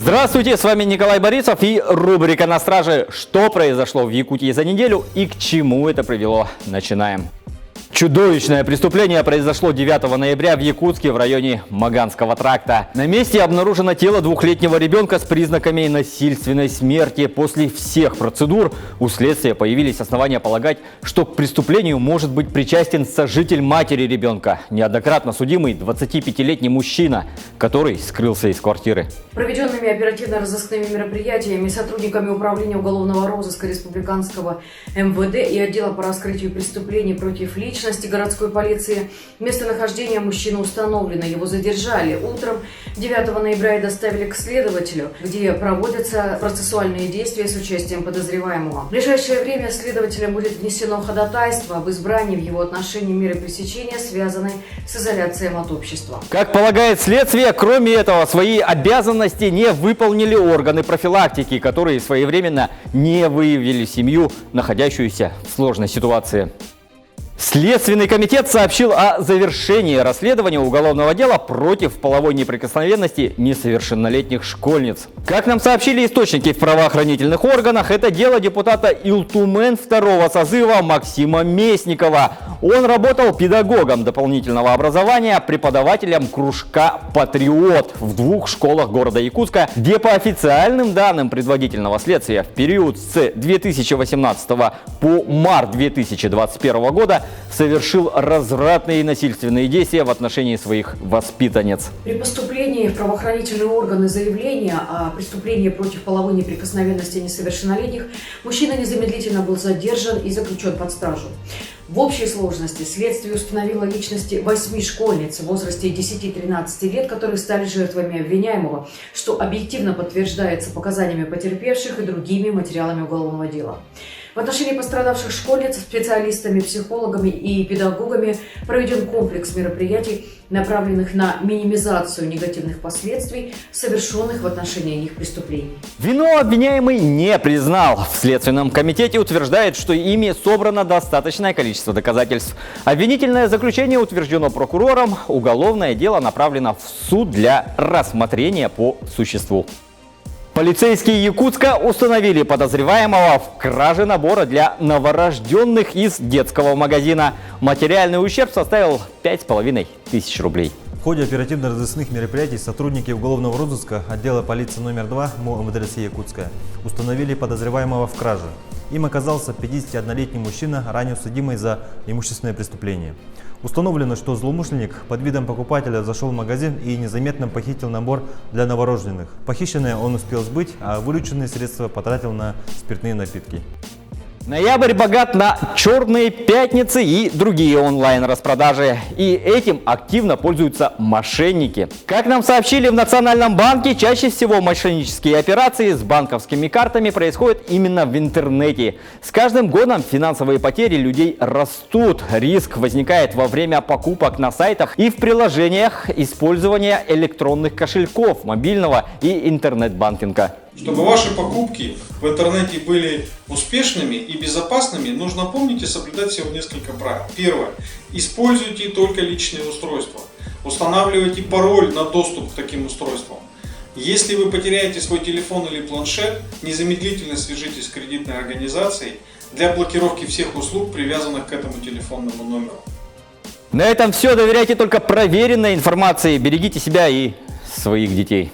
Здравствуйте, с вами Николай Борисов и рубрика «На страже». Что произошло в Якутии за неделю и к чему это привело? Начинаем. Чудовищное преступление произошло 9 ноября в Якутске в районе Маганского тракта. На месте обнаружено тело двухлетнего ребенка с признаками насильственной смерти. После всех процедур у следствия появились основания полагать, что к преступлению может быть причастен сожитель матери ребенка, неоднократно судимый 25-летний мужчина, который скрылся из квартиры. Проведенными оперативно-розыскными мероприятиями сотрудниками Управления уголовного розыска Республиканского МВД и отдела по раскрытию преступлений против личности городской полиции местонахождение мужчины установлено. Его задержали утром 9 ноября и доставили к следователю, где проводятся процессуальные действия с участием подозреваемого. В ближайшее время следователем будет внесено ходатайство об избрании в его отношении меры пресечения, связанной с изоляцией от общества. Как полагает следствие, кроме этого, свои обязанности не выполнили органы профилактики, которые своевременно не выявили семью, находящуюся в сложной ситуации. Следственный комитет сообщил о завершении расследования уголовного дела против половой неприкосновенности несовершеннолетних школьниц. Как нам сообщили источники в правоохранительных органах, это дело депутата Илтумен второго созыва Максима Местникова. Он работал педагогом дополнительного образования, преподавателем кружка «Патриот» в 2 школах города Якутска, где по официальным данным предварительного следствия в период с 2018 по март 2021 года совершил развратные и насильственные действия в отношении своих воспитанниц. При поступлении в правоохранительные органы заявления о преступлении против половой неприкосновенности несовершеннолетних мужчина незамедлительно был задержан и заключен под стражу. В общей сложности следствие установило личности 8 школьниц в возрасте 10-13 лет, которые стали жертвами обвиняемого, что объективно подтверждается показаниями потерпевших и другими материалами уголовного дела. В отношении пострадавших школьниц специалистами, психологами и педагогами проведен комплекс мероприятий, направленных на минимизацию негативных последствий, совершенных в отношении них преступлений. Вину обвиняемый не признал. В Следственном комитете утверждает, что ими собрано достаточное количество доказательств. Обвинительное заключение утверждено прокурором. Уголовное дело направлено в суд для рассмотрения по существу. Полицейские Якутска установили подозреваемого в краже набора для новорожденных из детского магазина. Материальный ущерб составил 5500 рублей. В ходе оперативно-розыскных мероприятий сотрудники уголовного розыска отдела полиции номер 2 МО МВД России Якутска установили подозреваемого в краже. Им оказался 51-летний мужчина, ранее судимый за имущественное преступление. Установлено, что злоумышленник под видом покупателя зашел в магазин и незаметно похитил набор для новорожденных. Похищенное он успел сбыть, а вырученные средства потратил на спиртные напитки. Ноябрь богат на черные пятницы и другие онлайн-распродажи. И этим активно пользуются мошенники. Как нам сообщили в Национальном банке, чаще всего мошеннические операции с банковскими картами происходят именно в интернете. С каждым годом финансовые потери людей растут. Риск возникает во время покупок на сайтах и в приложениях использования электронных кошельков, мобильного и интернет-банкинга. Чтобы ваши покупки в интернете были успешными и безопасными, нужно помнить и соблюдать всего несколько правил. Первое. Используйте только личные устройства. Устанавливайте пароль на доступ к таким устройствам. Если вы потеряете свой телефон или планшет, незамедлительно свяжитесь с кредитной организацией для блокировки всех услуг, привязанных к этому телефонному номеру. На этом все. Доверяйте только проверенной информации. Берегите себя и своих детей.